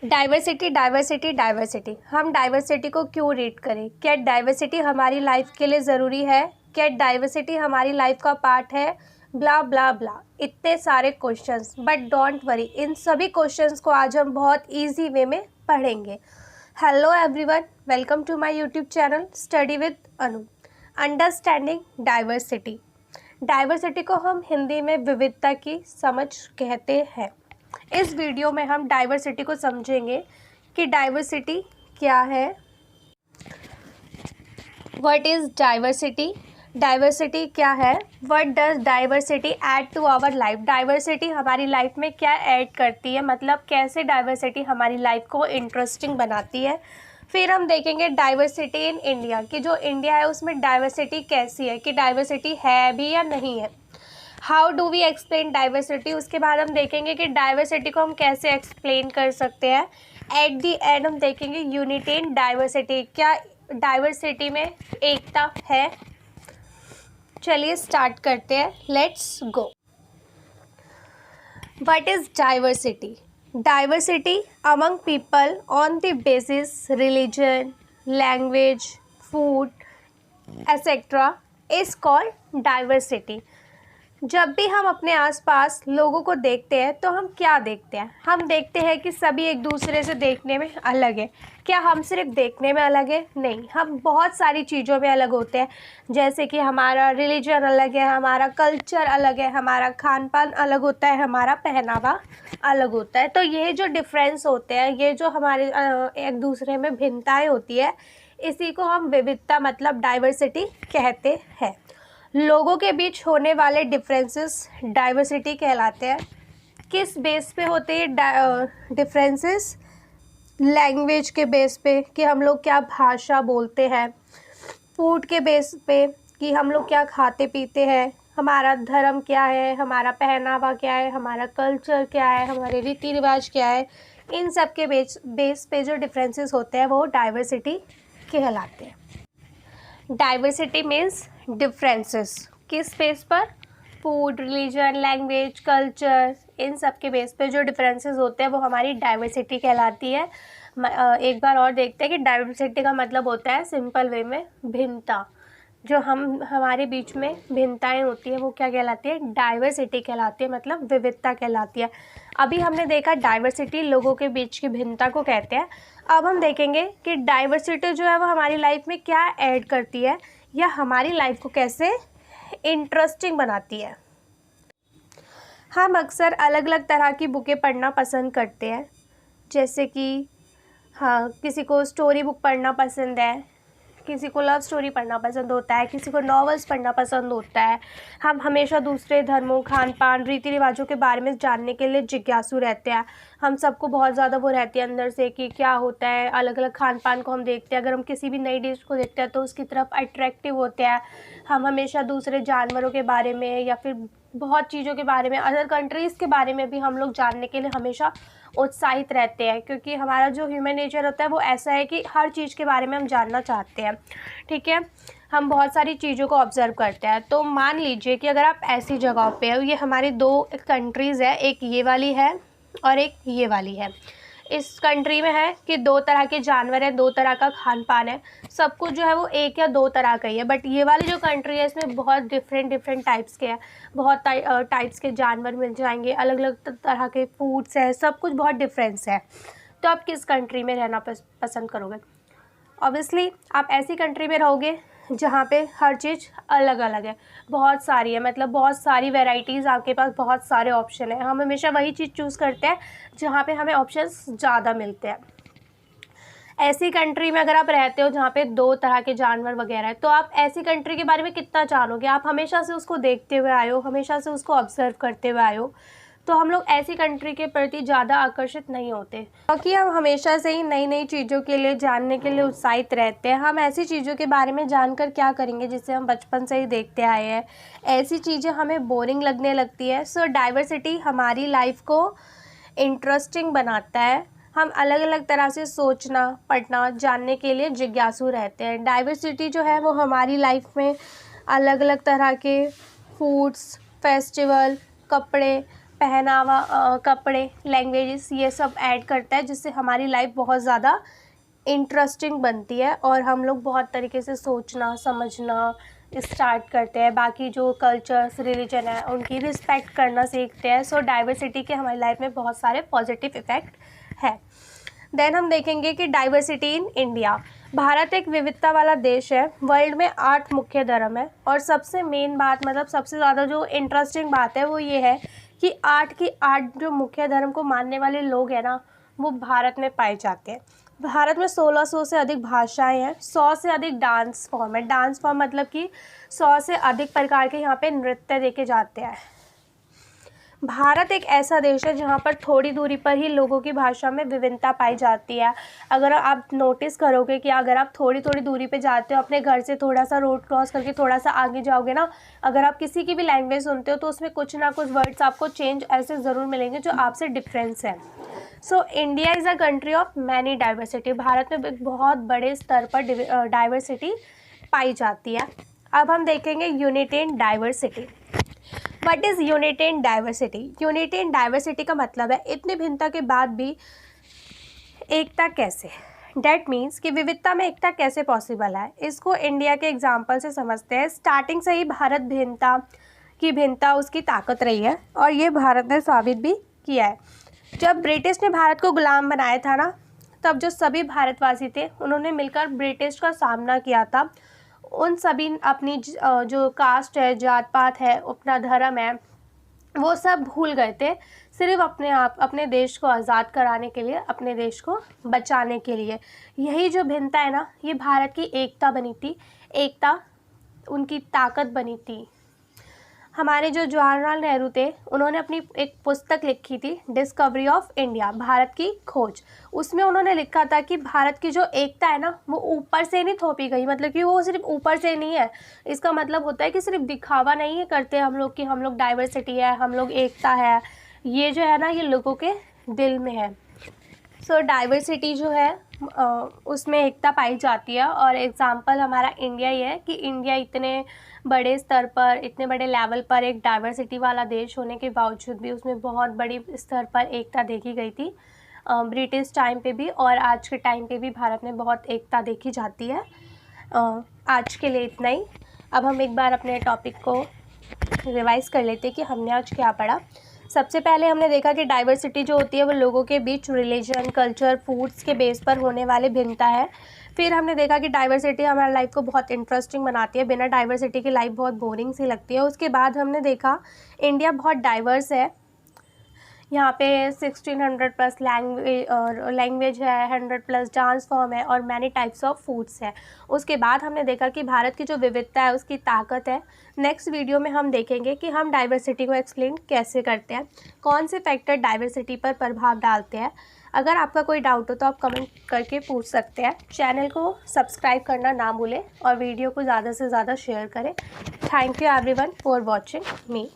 Diversity diversity diversity, हम diversity को क्यों रीड करें? क्या डाइवर्सिटी हमारी लाइफ के लिए ज़रूरी है? क्या डाइवर्सिटी हमारी लाइफ का पार्ट है? ब्ला ब्ला ब्ला, इतने सारे क्वेश्चंस। बट डोंट वरी, इन सभी क्वेश्चंस को आज हम बहुत इजी वे में पढ़ेंगे। Hello everyone, welcome to my YouTube channel study with Anu. Understanding diversity. Diversity को हम हिंदी में विविधता की समझ कहते हैं। इस वीडियो में हम डाइवर्सिटी को समझेंगे कि डाइवर्सिटी क्या है, व्हाट इज़ डाइवर्सिटी, डाइवर्सिटी क्या है, what does diversity add to our life, diversity हमारी लाइफ में क्या ऐड करती है, मतलब कैसे डाइवर्सिटी हमारी लाइफ को इंटरेस्टिंग बनाती है। फिर हम देखेंगे डाइवर्सिटी इन इंडिया, कि जो इंडिया है उसमें डाइवर्सिटी कैसी है, कि डाइवर्सिटी है भी या नहीं है। How do we explain diversity, उसके बाद हम देखेंगे कि डाइवर्सिटी को हम कैसे एक्सप्लेन कर सकते हैं। एट दी एंड हम देखेंगे यूनिटी इन डाइवर्सिटी, क्या डाइवर्सिटी में एकता है। चलिए स्टार्ट करते हैं, let's go. What is diversity? Diversity among people on the basis religion, language, food etcetera is called diversity. जब भी हम अपने आसपास लोगों को देखते हैं तो हम क्या देखते हैं? हम देखते हैं कि सभी एक दूसरे से देखने में अलग है। क्या हम सिर्फ देखने में अलग है? नहीं, हम बहुत सारी चीज़ों में अलग होते हैं। जैसे कि हमारा रिलीजन अलग है, हमारा कल्चर अलग है, हमारा खान पान अलग होता है, हमारा पहनावा अलग होता है। तो ये जो डिफरेंस होते हैं, ये जो हमारे एक दूसरे में भिन्नताएँ होती है, इसी को हम विविधता मतलब डाइवर्सिटी कहते हैं। लोगों के बीच होने वाले डिफरेंसेस डाइवर्सिटी कहलाते हैं। किस बेस पे होते हैं डिफरेंसेस? लैंग्वेज के बेस पे, कि हम लोग क्या भाषा बोलते हैं। फूड के बेस पे, कि हम लोग क्या खाते पीते हैं। हमारा धर्म क्या है, हमारा पहनावा क्या है, हमारा कल्चर क्या है, हमारे रीति रिवाज क्या है। इन सब के बेस पे जो डिफरेंसेस होते हैं वो डाइवर्सिटी कहलाते हैं। डाइवर्सिटी मीन्स डिफरेंसेस, किस बेस पर? फूड, रिलीजन, लैंग्वेज, कल्चर, इन सब के बेस पे जो डिफरेंसेस होते हैं वो हमारी डाइवर्सिटी कहलाती है। एक बार और देखते हैं कि डाइवर्सिटी का मतलब होता है सिंपल वे में भिन्नता। जो हमारे बीच में भिन्नताएं होती है वो क्या कहलाती है? डाइवर्सिटी कहलाती है, मतलब विविधता कहलाती है। अभी हमने देखा डाइवर्सिटी लोगों के बीच की भिन्नता को कहते हैं। अब हम देखेंगे कि डाइवर्सिटी जो है वो हमारी लाइफ में क्या ऐड करती है, या हमारी लाइफ को कैसे इंटरेस्टिंग बनाती है। हम अक्सर अलग अलग तरह की बुकें पढ़ना पसंद करते हैं। जैसे कि किसी को स्टोरी बुक पढ़ना पसंद है, किसी को लव स्टोरी पढ़ना पसंद होता है, किसी को नॉवेल्स पढ़ना पसंद होता है। हम हमेशा दूसरे धर्मों, खान पान, रीति रिवाजों के बारे में जानने के लिए जिज्ञासु रहते हैं। हम सबको बहुत ज़्यादा वो रहती है अंदर से कि क्या होता है। अलग अलग खान पान को हम देखते हैं, अगर हम किसी भी नई डिश को देखते हैं तो उसकी तरफ अट्रैक्टिव होते हैं। हम हमेशा दूसरे जानवरों के बारे में या फिर बहुत चीज़ों के बारे में, अदर कंट्रीज़ के बारे में भी हम लोग जानने के लिए हमेशा उत्साहित रहते हैं, क्योंकि हमारा जो ह्यूमन नेचर होता है वो ऐसा है कि हर चीज़ के बारे में हम जानना चाहते हैं। ठीक है, हम बहुत सारी चीज़ों को ऑब्ज़र्व करते हैं। तो मान लीजिए कि अगर आप ऐसी जगह पे हो, ये हमारी दो कंट्रीज़ है, एक ये वाली है और एक ये वाली है। इस कंट्री में है कि दो तरह के जानवर हैं, दो तरह का खान पान है, सब कुछ जो है वो एक या दो तरह का ही है। बट ये वाली जो कंट्री है इसमें बहुत डिफरेंट टाइप्स के हैं, बहुत टाइप्स के जानवर मिल जाएंगे, अलग अलग तरह के फूड्स हैं, सब कुछ बहुत डिफरेंस है। तो आप किस कंट्री में रहना पसंद करोगे? ऑब्वियसली आप ऐसी कंट्री में रहोगे जहाँ पे हर चीज़ अलग अलग है, बहुत सारी है, मतलब बहुत सारी वैरायटीज़, आपके पास बहुत सारे ऑप्शन है। हम हमेशा वही चीज़ चूज़ करते हैं जहाँ पे हमें ऑप्शंस ज़्यादा मिलते हैं। ऐसी कंट्री में अगर आप रहते हो जहाँ पे दो तरह के जानवर वगैरह है, तो आप ऐसी कंट्री के बारे में कितना जानोगे? आप हमेशा से उसको देखते हुए आए हो, हमेशा से उसको ऑब्जर्व करते हुए आए हो, तो हम लोग ऐसी कंट्री के प्रति ज़्यादा आकर्षित नहीं होते, क्योंकि हम हमेशा से ही नई नई चीज़ों के लिए जानने के लिए उत्साहित रहते हैं। हम ऐसी चीज़ों के बारे में जानकर क्या करेंगे जिससे हम बचपन से ही देखते आए हैं, ऐसी चीज़ें हमें बोरिंग लगने लगती है। सो डाइवर्सिटी हमारी लाइफ को इंटरेस्टिंग बनाता है। हम अलग अलग तरह से सोचना, पढ़ना, जानने के लिए जिज्ञासु रहते हैं। डाइवर्सिटी जो है वो हमारी लाइफ में अलग अलग तरह के फूड्स, फेस्टिवल, कपड़े, पहनावा, कपड़े, लैंग्वेजेस, ये सब ऐड करता है, जिससे हमारी लाइफ बहुत ज़्यादा इंटरेस्टिंग बनती है और हम लोग बहुत तरीके से सोचना समझना स्टार्ट करते हैं, बाकी जो कल्चर्स, रिलीजन है उनकी रिस्पेक्ट करना सीखते हैं। सो डाइवर्सिटी के हमारी लाइफ में बहुत सारे पॉजिटिव इफ़ेक्ट है। देन हम देखेंगे कि डाइवर्सिटी इन इंडिया। भारत एक विविधता वाला देश है। वर्ल्ड में 8 मुख्य धर्म है और सबसे मेन बात, मतलब सबसे ज़्यादा जो इंटरेस्टिंग बात है वो ये है कि 8 की 8 जो मुख्य धर्म को मानने वाले लोग हैं ना, वो भारत में पाए जाते हैं। भारत में 1600 से अधिक भाषाएं हैं, 100 से अधिक डांस फॉर्म है। डांस फॉर्म मतलब कि 100 से अधिक प्रकार के यहाँ पे नृत्य देखे जाते हैं। भारत एक ऐसा देश है जहाँ पर थोड़ी दूरी पर ही लोगों की भाषा में विभिन्नता पाई जाती है। अगर आप नोटिस करोगे कि अगर आप थोड़ी थोड़ी दूरी पे जाते हो, अपने घर से थोड़ा सा रोड क्रॉस करके थोड़ा सा आगे जाओगे ना, अगर आप किसी की भी लैंग्वेज सुनते हो तो उसमें कुछ ना कुछ वर्ड्स आपको चेंज ऐसे ज़रूर मिलेंगे जो आपसे डिफरेंस है। So India is a country of many diversity. Bharat में एक बहुत बड़े स्तर पर डाइवर्सिटी पाई जाती है। अब हम देखेंगे unity in diversity. What is unity in diversity? Unity in diversity का मतलब है इतनी भिन्नता के बाद भी एकता कैसे। डैट मीन्स कि विविधता में एकता कैसे पॉसिबल है। इसको इंडिया के एग्जाम्पल से समझते हैं। स्टार्टिंग से ही भारत भिन्नता उसकी ताकत रही है और ये भारत ने साबित भी किया है। जब ब्रिटिश ने भारत को गुलाम बनाया था ना, तब जो सभी भारतवासी थे उन्होंने मिलकर ब्रिटिश का सामना किया था। उन सभी अपनी जो कास्ट है, जात पात है, अपना धर्म है, वो सब भूल गए थे, सिर्फ अपने देश को आज़ाद कराने के लिए, अपने देश को बचाने के लिए। यही जो भिन्नता है ना, ये भारत की एकता बनी थी, एकता उनकी ताकत बनी थी। हमारे जो जवाहरलाल नेहरू थे, उन्होंने अपनी एक पुस्तक लिखी थी, डिस्कवरी ऑफ इंडिया, भारत की खोज। उसमें उन्होंने लिखा था कि भारत की जो एकता है ना, वो ऊपर से नहीं थोपी गई, मतलब कि वो सिर्फ ऊपर से नहीं है। इसका मतलब होता है कि सिर्फ दिखावा नहीं है करते हम लोग कि हम लोग डाइवर्सिटी है, हम लोग एकता है। ये जो है ना, ये लोगों के दिल में है। सो डाइवर्सिटी जो है उसमें एकता पाई जाती है। और एग्ज़ाम्पल हमारा इंडिया ही है कि इंडिया इतने बड़े स्तर पर, इतने बड़े लेवल पर एक डाइवर्सिटी वाला देश होने के बावजूद भी उसमें बहुत बड़ी स्तर पर एकता देखी गई थी। ब्रिटिश टाइम पे भी और आज के टाइम पे भी भारत में बहुत एकता देखी जाती है। आज के लिए इतना ही। अब हम एक बार अपने टॉपिक को रिवाइज़ कर लेते हैं कि हमने आज क्या पढ़ा। सबसे पहले हमने देखा कि डाइवर्सिटी जो होती है वो लोगों के बीच रिलीजन, कल्चर, फूड्स के बेस पर होने वाले भिन्नता है। फिर हमने देखा कि डाइवर्सिटी हमारी लाइफ को बहुत इंटरेस्टिंग बनाती है, बिना डाइवर्सिटी की लाइफ बहुत बोरिंग सी लगती है। उसके बाद हमने देखा इंडिया बहुत डाइवर्स है, यहाँ पे 1600 प्लस लैंग्वेज है, 100 प्लस डांस फॉर्म है और मैनी टाइप्स ऑफ फूड्स है। उसके बाद हमने देखा कि भारत की जो विविधता है उसकी ताकत है। नेक्स्ट वीडियो में हम देखेंगे कि हम डाइवर्सिटी को एक्सप्लेन कैसे करते हैं, कौन से फैक्टर डाइवर्सिटी पर प्रभाव डालते हैं। अगर आपका कोई डाउट हो तो आप कमेंट करके पूछ सकते हैं। चैनल को सब्सक्राइब करना ना भूलें और वीडियो को ज़्यादा से ज़्यादा शेयर करें। Thank you everyone for watching me.